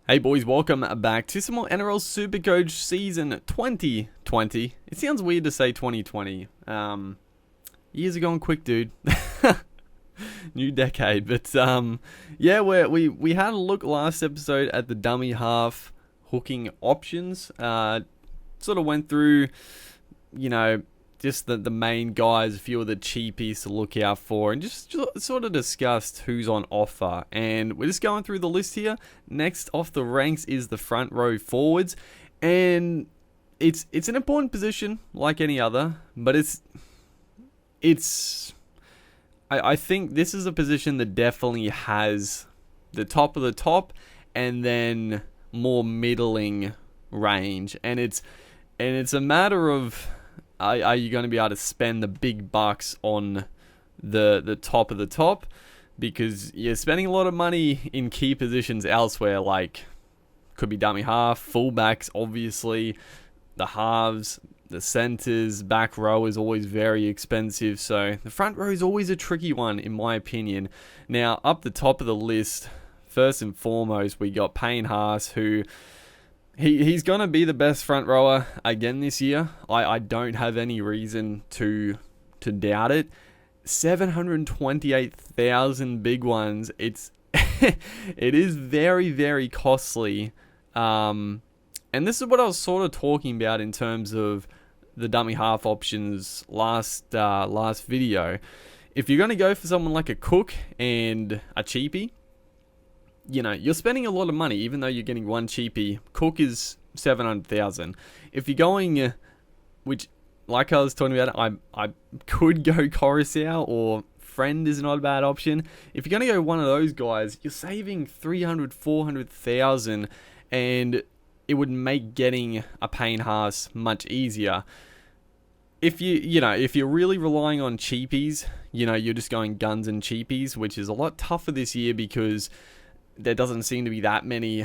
Hey boys, welcome back to some more NRL Supercoach Season 2020. It sounds weird to say 2020. Years are going quick, dude. New decade. But yeah, we had a look last episode at the dummy half hooking options. Sort of went through, just the main guys, a few of the cheapies to look out for, and just sort of discussed who's on offer. And we're just going through the list here. Next off the ranks is the front row forwards, and it's an important position like any other, but I think this is a position that definitely has the top of the top, and then more middling range, and it's a matter of are you going to be able to spend the big bucks on the top of the top, because you're spending a lot of money in key positions elsewhere, like could be dummy half, fullbacks, obviously, the halves, the centers, back row is always very expensive, so the front row is always a tricky one in my opinion. Now, up the top of the list, first and foremost, we got Payne Haas, who he's going to be the best front rower again this year. I don't have any reason to doubt it. 728,000 big ones. It is very, very costly. And this is what I was sort of talking about in terms of the dummy half options last video. If you're going to go for someone like a Cook and a cheapie, you're spending a lot of money, even though you're getting one cheapie. Cook is 700,000. If you're going, which, like I was talking about, I could go Coruscant, or Friend is not a bad option. If you're going to go one of those guys, you're saving 300, 400,000, and it would make getting a Payne Haas much easier. If you're really relying on cheapies, you're just going guns and cheapies, which is a lot tougher this year because there doesn't seem to be that many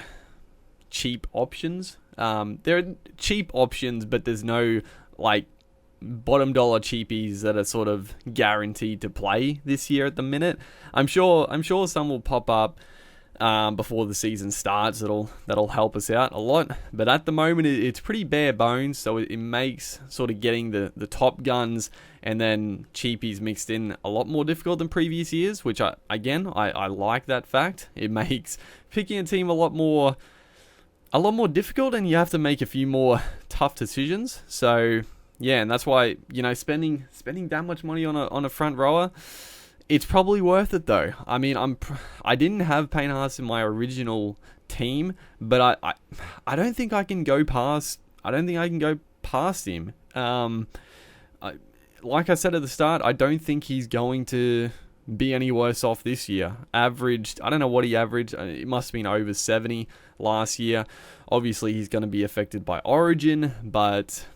cheap options. There are cheap options, but there's no bottom dollar cheapies that are sort of guaranteed to play this year at the minute. I'm sure some will pop up before the season starts. That'll help us out a lot. But at the moment, it's pretty bare bones, so it makes sort of getting the top guns and then cheapies mixed in a lot more difficult than previous years, which I like that fact. It makes picking a team a lot more difficult, and you have to make a few more tough decisions. So yeah, and that's why spending that much money on a front rower, it's probably worth it though. I mean, I didn't have Payne Haas in my original team, but I don't think I can go past. I don't think I can go past him. Like I said at the start, I don't think he's going to be any worse off this year. Averaged, I don't know what he averaged. It must have been over 70 last year. Obviously, he's going to be affected by Origin, but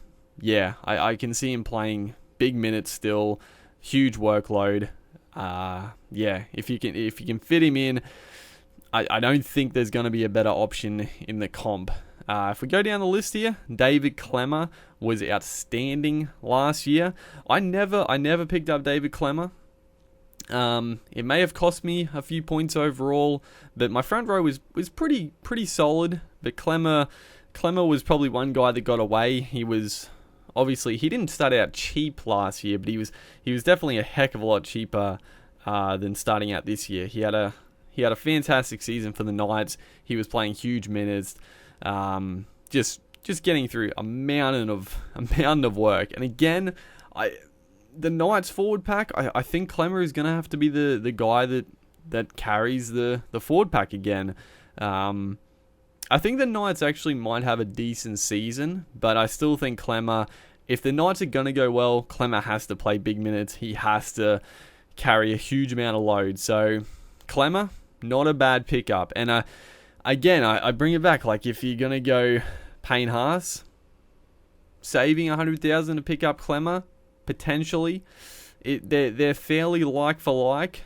yeah, I can see him playing big minutes still, huge workload. Yeah, if you can fit him in, I don't think there's going to be a better option in the comp. If we go down the list here, David Klemmer was outstanding last year. I never picked up David Klemmer. It may have cost me a few points overall, but my front row was pretty solid. But Klemmer was probably one guy that got away. He didn't start out cheap last year, but he was definitely a heck of a lot cheaper than starting out this year. He had a fantastic season for the Knights. He was playing huge minutes. Just getting through a mountain of work. And again, the Knights forward pack, I think Klemmer is going to have to be the guy that carries the forward pack again. I think the Knights actually might have a decent season, but I still think Klemmer, if the Knights are going to go well, Klemmer has to play big minutes. He has to carry a huge amount of load. So Klemmer, not a bad pickup. And again, I bring it back. Like, if you're going to go Payne Haas, saving 100,000 to pick up Klemmer, potentially, they're fairly like for like.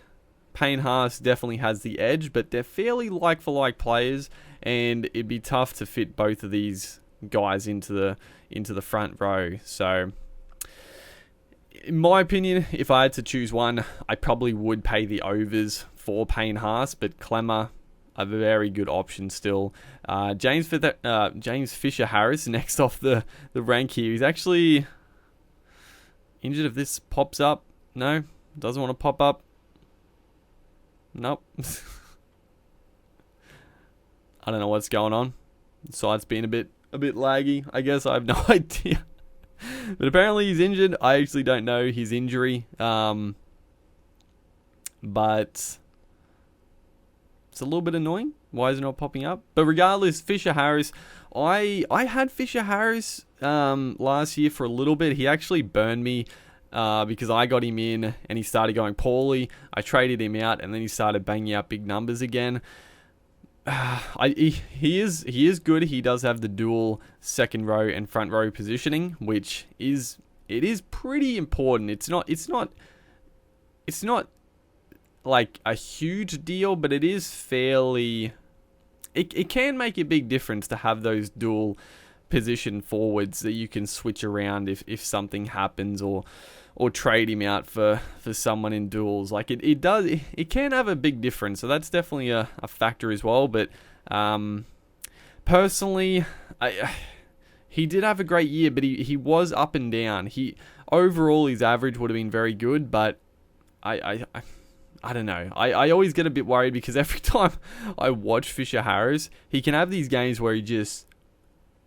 Payne Haas definitely has the edge, but they're fairly like for like players, and it'd be tough to fit both of these guys into the front row. So, in my opinion, if I had to choose one, I probably would pay the overs for Payne Haas, but Klemmer, a very good option still. James Fisher Harris next off the rank here. He's actually injured. If this pops up, no, doesn't want to pop up. Nope. I don't know what's going on. The site's been a bit laggy. I guess I have no idea. But apparently he's injured. I actually don't know his injury. But it's a little bit annoying. Why is it not popping up? But regardless, Fisher Harris. I had Fisher Harris last year for a little bit. He actually burned me because I got him in and he started going poorly. I traded him out and then he started banging out big numbers again. He is good. He does have the dual second row and front row positioning, which is pretty important. It's not like a huge deal, but it is fairly. It can make a big difference to have those dual position forwards that you can switch around if something happens or trade him out for someone in duels. Like it can have a big difference. So that's definitely a factor as well. But personally, he did have a great year, but he was up and down. Overall his average would have been very good, but I don't know. I always get a bit worried because every time I watch Fisher Harris, he can have these games where he just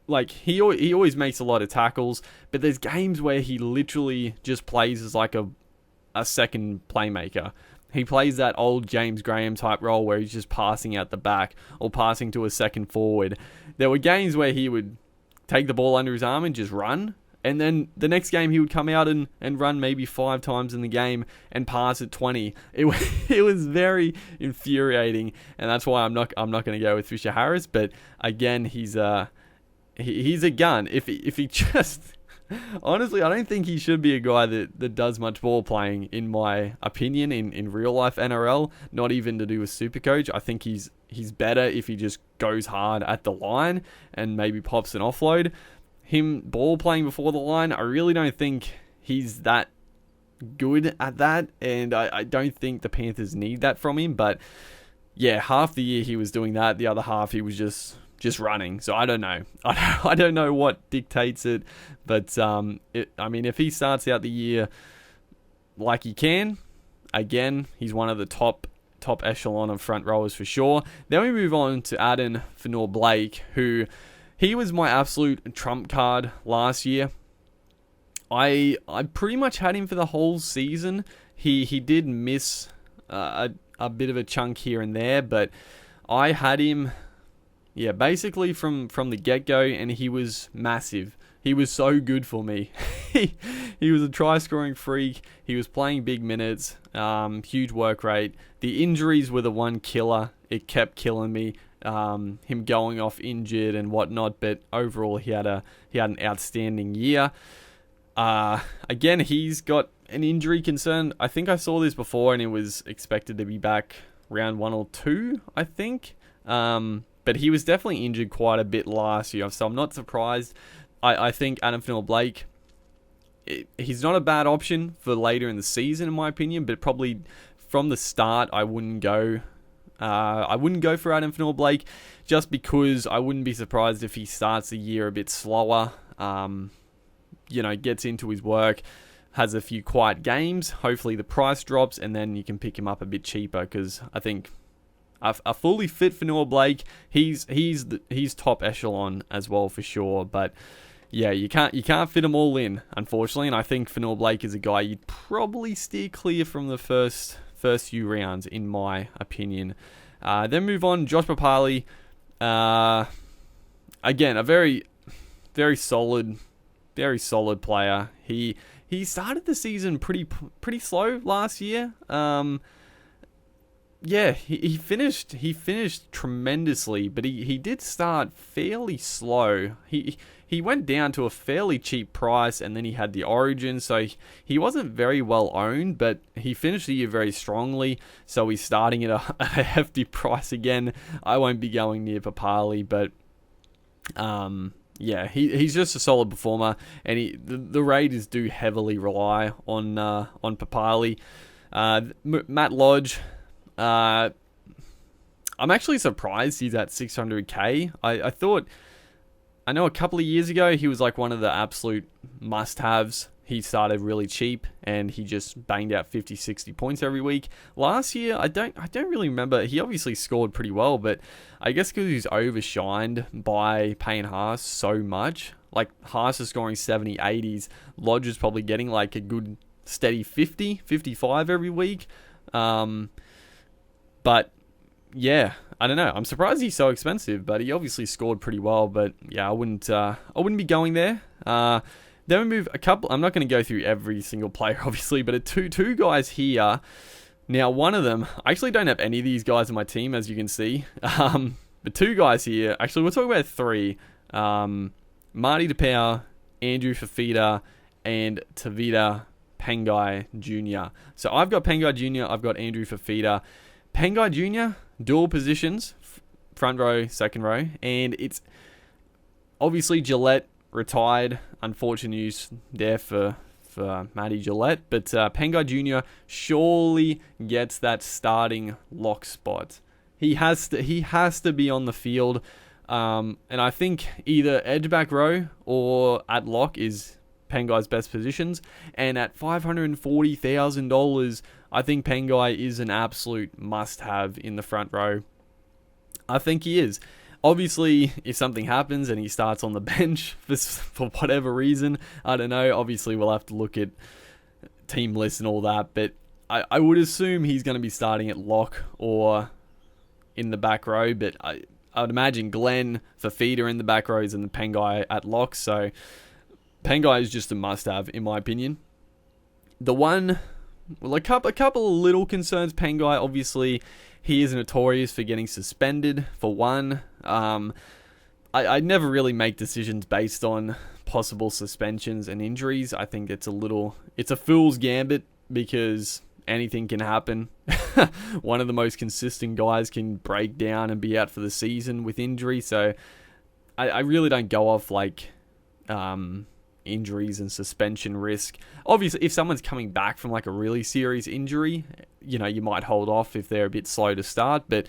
like he always makes a lot of tackles, but there's games where he literally just plays as like a second playmaker. He plays that old James Graham type role where he's just passing out the back or passing to a second forward. There were games where he would take the ball under his arm and just run. And then the next game he would come out and run maybe 5 times in the game and pass at 20. It was very infuriating, and that's why I'm not going to go with Fisher Harris. But again, he's a gun. If he just honestly, I don't think he should be a guy that does much ball playing, in my opinion, in real life NRL. Not even to do with Supercoach. I think he's better if he just goes hard at the line and maybe pops an offload. Him ball playing before the line, I really don't think he's that good at that, and I don't think the Panthers need that from him. But yeah, half the year he was doing that, the other half he was just running. So I don't know. I don't know what dictates it, but if he starts out the year like he can, again, he's one of the top echelon of front rowers for sure. Then we move on to Addin Fonua-Blake, who. He was my absolute trump card last year. I pretty much had him for the whole season. He did miss a bit of a chunk here and there, but I had him, basically from the get-go, and he was massive. He was so good for me. He was a try-scoring freak. He was playing big minutes, huge work rate. The injuries were the one killer. It kept killing me. Him going off injured and whatnot, but overall he had an outstanding year. Again, he's got an injury concern. I think I saw this before, and it was expected to be back round 1 or 2, I think. But he was definitely injured quite a bit last year, so I'm not surprised. I think Addin Fonua-Blake, he's not a bad option for later in the season, in my opinion, but probably from the start, I wouldn't go for Addin Fonua-Blake, just because I wouldn't be surprised if he starts the year a bit slower, gets into his work, has a few quiet games, hopefully the price drops, and then you can pick him up a bit cheaper, because I think a fully fit Fonua-Blake, he's top echelon as well for sure, but yeah, you can't fit them all in, unfortunately, and I think Fonua-Blake is a guy you'd probably steer clear from the first few rounds, in my opinion. Then move on, Josh Papalii. Again, a very, very solid player. He started the season pretty slow last year. He finished tremendously, but he did start fairly slow. He went down to a fairly cheap price, and then he had the Origin, so he wasn't very well owned, but he finished the year very strongly, so he's starting at a hefty price again. I won't be going near Papalii, but he's just a solid performer, and the Raiders do heavily rely on Papalii. Matt Lodge, I'm actually surprised he's at 600k. I know a couple of years ago he was like one of the absolute must-haves. He started really cheap and he just banged out 50, 60 points every week. Last year, I don't really remember. He obviously scored pretty well, but I guess because he's overshined by Payne Haas so much. Like, Haas is scoring 70, 80s. Lodge is probably getting like a good steady 50, 55 every week. But yeah, I don't know. I'm surprised he's so expensive, but he obviously scored pretty well. But yeah, I wouldn't be going there. Then we move a couple. I'm not going to go through every single player, obviously, but two guys here. Now, one of them, I actually don't have any of these guys on my team, as you can see. But two guys here. Actually, we'll talk about three. Marty DePauw, Andrew Fafita, and Tevita Pangai Jr. So I've got Pangai Jr., I've got Andrew Fafita. Pangai Jr., dual positions, front row, second row, and it's obviously Gillette retired. Unfortunate news there for Matty Gillette, but Pangai Jr. surely gets that starting lock spot. He has to be on the field, and I think either edge back row or at lock is Pangai's best positions. And at $540,000, I think Pangai is an absolute must-have in the front row. I think he is. Obviously, if something happens and he starts on the bench for whatever reason, I don't know. Obviously, we'll have to look at team lists and all that. But I would assume he's going to be starting at lock or in the back row. But I would imagine Glenn, Fafita in the back rows and the Pangai at lock. So Pangai is just a must-have, in my opinion. The one, well, a couple of little concerns. Pangai, obviously, he is notorious for getting suspended, for one. I never really make decisions based on possible suspensions and injuries. I think it's a fool's gambit because anything can happen. One of the most consistent guys can break down and be out for the season with injury. So I really don't go off like injuries and suspension risk. Obviously, if someone's coming back from like a really serious injury, you might hold off if they're a bit slow to start. But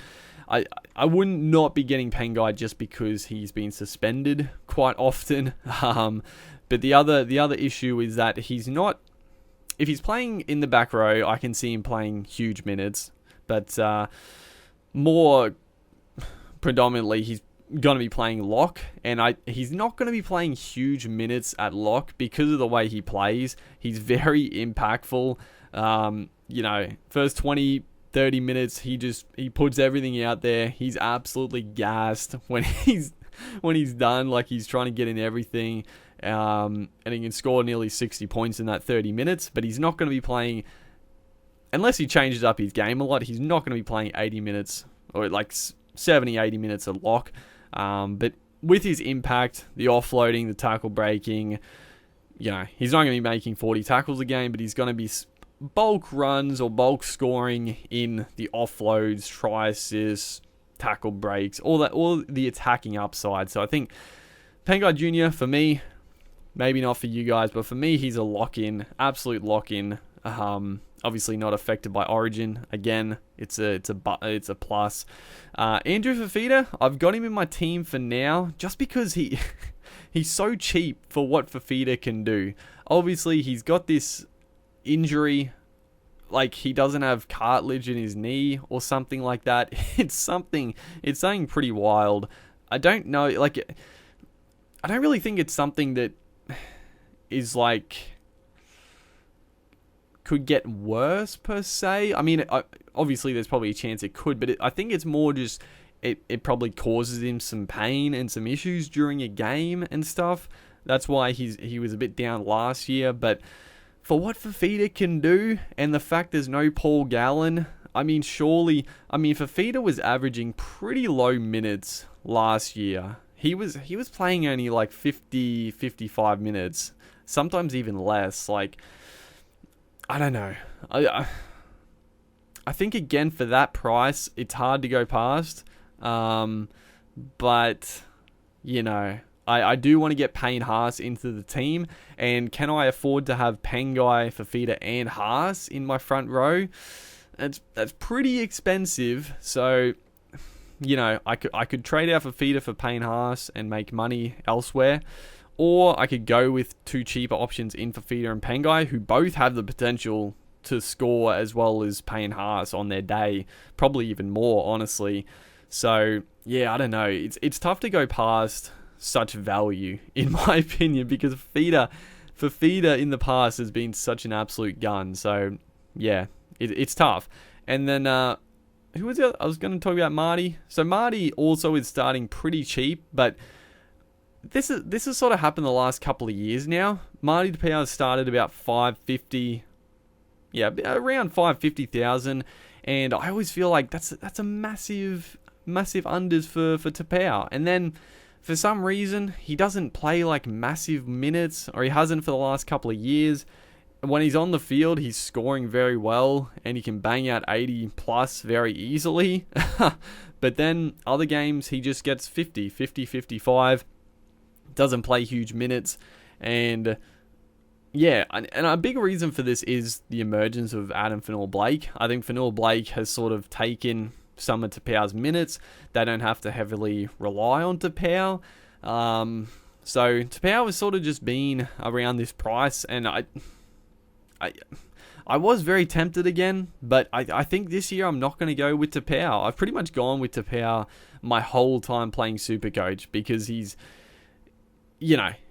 I wouldn't not be getting Pangai just because he's been suspended quite often. But the other issue is that he's not. If he's playing in the back row, I can see him playing huge minutes. But more predominantly, he's going to be playing lock, and he's not going to be playing huge minutes at lock because of the way he plays. He's very impactful. First 20, 30 minutes, he puts everything out there. He's absolutely gassed when he's done. Like, he's trying to get in everything, and he can score nearly 60 points in that 30 minutes. But he's not going to be playing, unless he changes up his game a lot. He's not going to be playing 80 minutes or like 70, 80 minutes at lock. But with his impact, the offloading, the tackle breaking, he's not going to be making 40 tackles a game, but he's going to be bulk runs or bulk scoring in the offloads, try assists, tackle breaks, all the attacking upside. So I think Pangai Jr., for me, maybe not for you guys, but for me, he's a lock-in, absolute lock-in. Obviously not affected by Origin. Again, it's a plus. Andrew Fafita, I've got him in my team for now, just because he's so cheap for what Fafita can do. Obviously, he's got this injury, like he doesn't have cartilage in his knee or something like that. It's something pretty wild. I don't know, like, I don't really think it's something that is like could get worse per se. I mean, obviously there's probably a chance it could, but I think it's more just it probably causes him some pain and some issues during a game and stuff. That's why he was a bit down last year. But for what Fafita can do, and the fact there's no Paul Gallen, Fafita was averaging pretty low minutes last year. He was playing only like 50, 55 minutes, sometimes even less. Like, I don't know. I think, again, for that price, it's hard to go past. But, I do want to get Payne Haas into the team. And can I afford to have Pangai, Fafita, and Haas in my front row? That's pretty expensive. So I could trade out Fafita for Payne Haas and make money elsewhere, or I could go with two cheaper options in Fafita and Pangai, who both have the potential to score as well as Payne Haas on their day, probably even more, honestly. So yeah, I don't know. It's tough to go past such value, in my opinion, because Fafita in the past has been such an absolute gun. So yeah, it's tough. And then who was it? I was going to talk about Marty. So Marty also is starting pretty cheap, but this has sort of happened the last couple of years now. Marty Tapau started about 550, around 550,000, and I always feel like that's a massive unders for Tapau. And then for some reason he doesn't play like massive minutes, or he hasn't for the last couple of years. When he's on the field, he's scoring very well, and he can bang out 80 plus very easily. But then other games he just gets 50, 55. Doesn't play huge minutes, and yeah, and a big reason for this is the emergence of Adam Fanua-Blake. I think Fanua-Blake has sort of taken some of Tapau's minutes. They don't have to heavily rely on Tapau. So Tapau has sort of just been around this price, and I was very tempted again, but I think this year I'm not going to go with Tapau. I've pretty much gone with Tapau my whole time playing Supercoach, because he's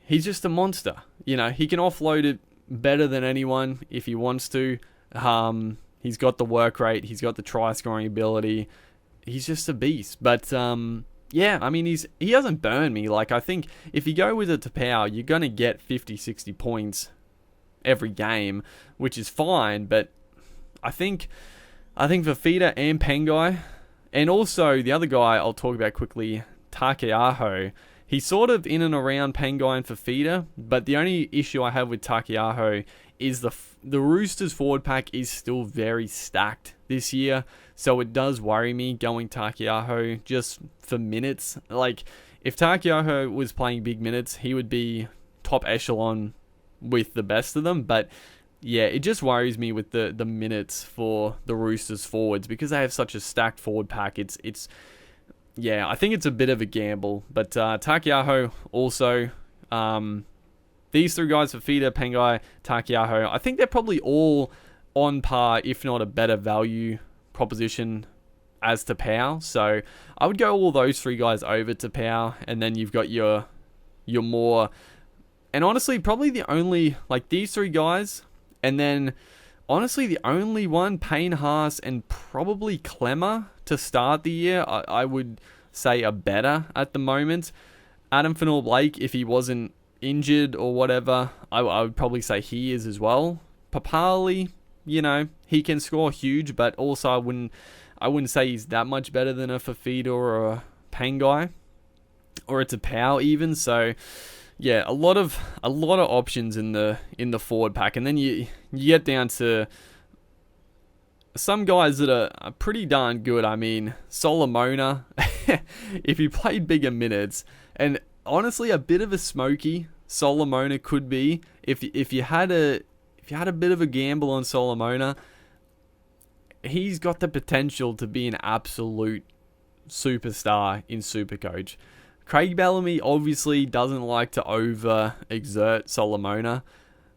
just a monster. He can offload it better than anyone if he wants to. He's got the work rate. He's got the try scoring ability. He's just a beast. But yeah, I mean, he doesn't burn me. Like, I think if you go with a Tapau, you're going to get 50, 60 points every game, which is fine. But I think Fafita and Pangai, and also the other guy I'll talk about quickly, Taukei'aho, he's sort of in and around Pangai and Fafita, but the only issue I have with Taukei'aho is the Roosters forward pack is still very stacked this year, so it does worry me going Taukei'aho just for minutes. Like, if Taukei'aho was playing big minutes, he would be top echelon with the best of them, but yeah, it just worries me with the minutes for the Roosters forwards, because they have such a stacked forward pack. Yeah, I think it's a bit of a gamble. But Taukei'aho also, these three guys, Fafita, Pangai, Taukei'aho, I think they're probably all on par, if not a better value proposition as Tapau. So I would go all those three guys over Tapau, and then you've got your more, and honestly, probably the only, like these three guys, and then honestly the only one, Payne Haas and probably Clemmer to start the year, I would say are better at the moment. Adam Fanua-Blake, if he wasn't injured or whatever, I would probably say he is as well. Papali, he can score huge, but also I wouldn't say he's that much better than a Fafita or a Pangai or a Tapau even. So yeah, a lot of options in the forward pack, and then you get down to some guys that are pretty darn good. I mean, Solomona, if he played bigger minutes, and honestly, a bit of a smoky Solomona could be. If you had a bit of a gamble on Solomona, he's got the potential to be an absolute superstar in Supercoach. Craig Bellamy obviously doesn't like to over-exert Solomona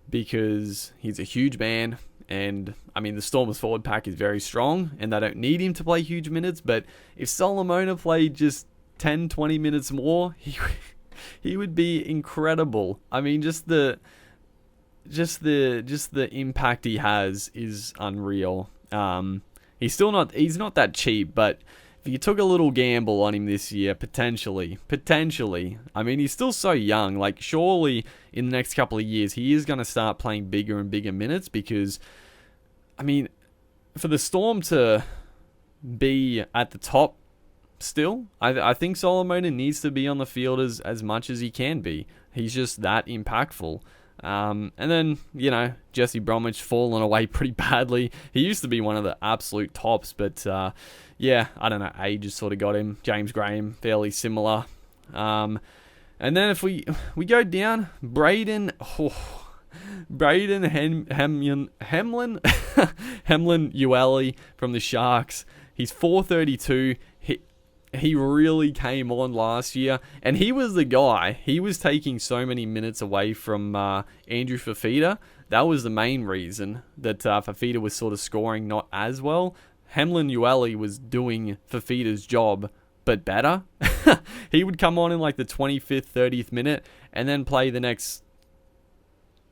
because he's a huge man. And, I mean, the Stormers forward pack is very strong, and they don't need him to play huge minutes. But if Solomona played just 10, 20 minutes more, he would be incredible. I mean, just the impact he has is unreal. He's not that cheap, but if you took a little gamble on him this year, potentially, I mean, he's still so young. Like, surely in the next couple of years, he is going to start playing bigger and bigger minutes, because, I mean, for the Storm to be at the top still, I think Solomona needs to be on the field as much as he can be. He's just that impactful. And then, Jesse Bromwich fallen away pretty badly. He used to be one of the absolute tops, but yeah, I don't know, age just sort of got him. James Graham, fairly similar. And then if we go down, Braden Hemlin Ueli from the Sharks. He's 432. he really came on last year, and he was the guy. He was taking so many minutes away from Andrew Fafita. That was the main reason that Fafita was sort of scoring not as well. Hemlin Ueli was doing Fafita's job, but better. He would come on in like the 25th, 30th minute, and then play the next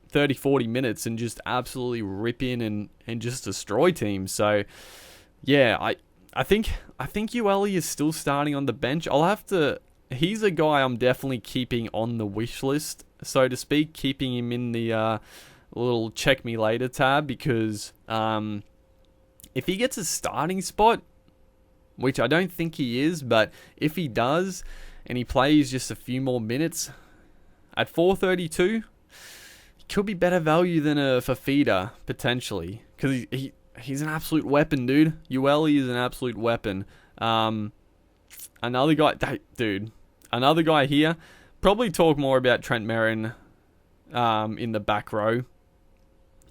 30, 40 minutes and just absolutely rip in and just destroy teams. So, yeah, I think Ueli is still starting on the bench. He's a guy I'm definitely keeping on the wish list, so to speak, keeping him in the little check me later tab, because if he gets a starting spot, which I don't think he is, but if he does and he plays just a few more minutes at 432, he could be better value than a Fafita potentially, because he's an absolute weapon, dude. Ueli is an absolute weapon. Another guy here. Probably talk more about Trent Merrin in the back row.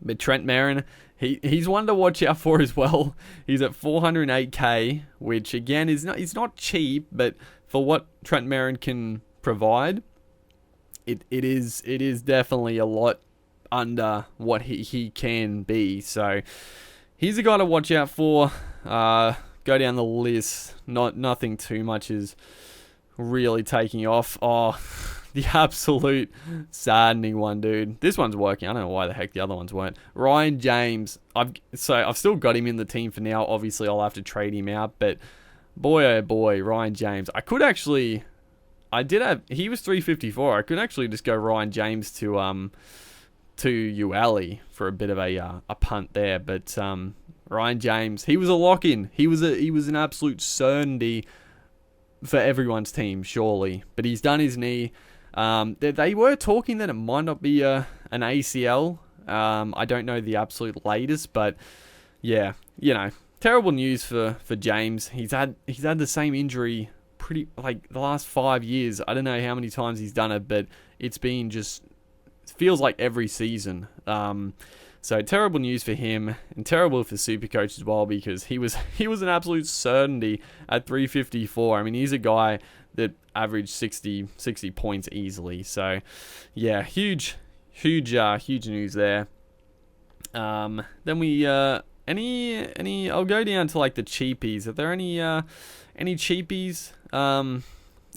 But Trent Merrin, he's one to watch out for as well. He's at 408k, which again is not cheap, but for what Trent Merrin can provide, it is definitely a lot under what he can be. So he's a guy to watch out for. Go down the list. Nothing too much is really taking off. Oh, the absolute saddening one, dude. This one's working. I don't know why the heck the other ones weren't. Ryan James. I've still got him in the team for now. Obviously, I'll have to trade him out. But boy, oh boy, Ryan James. He was 354. I could actually just go Ryan James to Ueli for a bit of a punt there. But Ryan James, he was a lock-in. He was an absolute certainty for everyone's team, surely. But he's done his knee. They were talking that it might not be an ACL. I don't know the absolute latest, but yeah, terrible news for James. He's had the same injury pretty like the last 5 years. I don't know how many times he's done it, but it's been it feels like every season. So terrible news for him, and terrible for Supercoach as well, because he was an absolute certainty at 354. I mean, he's a guy that averaged 60 points easily. So yeah, huge news there. Then we any I'll go down to like the cheapies. Are there any cheapies?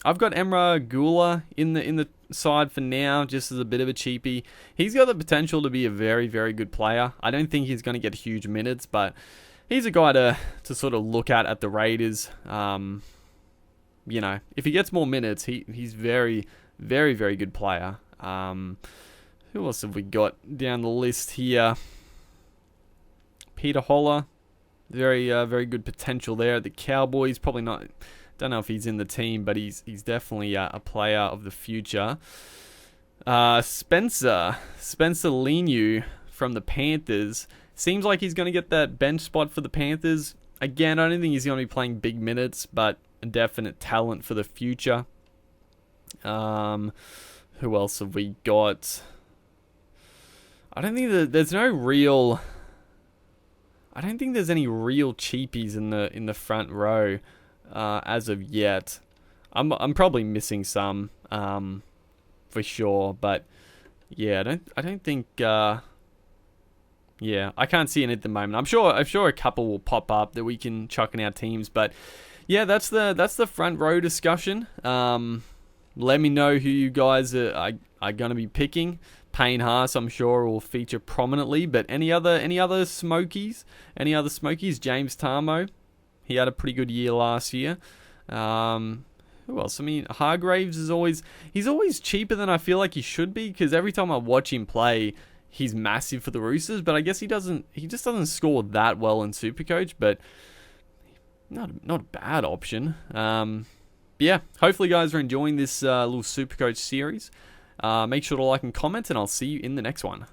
I've got Emrah Gula in the side for now, just as a bit of a cheapie. He's got the potential to be a very, very good player. I don't think he's going to get huge minutes, but he's a guy to sort of look at the Raiders. If he gets more minutes, he's very, very, very good player. Who else have we got down the list here? Peter Holler, very, very good potential there at the Cowboys. Probably not. Don't know if he's in the team, but he's definitely a player of the future. Spencer Leniu from the Panthers. Seems like he's going to get that bench spot for the Panthers. Again, I don't think he's going to be playing big minutes, but a definite talent for the future. Who else have we got? I don't think there's any real cheapies in the front row. As of yet, I'm probably missing some, for sure. But yeah, I don't think. I can't see it at the moment. I'm sure a couple will pop up that we can chuck in our teams. But yeah, that's the front row discussion. Let me know who you guys are going to be picking. Payne Haas, I'm sure, will feature prominently. But any other Smokies? James Tarmo. He had a pretty good year last year. Who else? I mean, Hargraves he's always cheaper than I feel like he should be, because every time I watch him play, he's massive for the Roosters. But I guess he just doesn't score that well in Supercoach. But not a bad option. But yeah, hopefully you guys are enjoying this little Supercoach series. Make sure to like and comment, and I'll see you in the next one.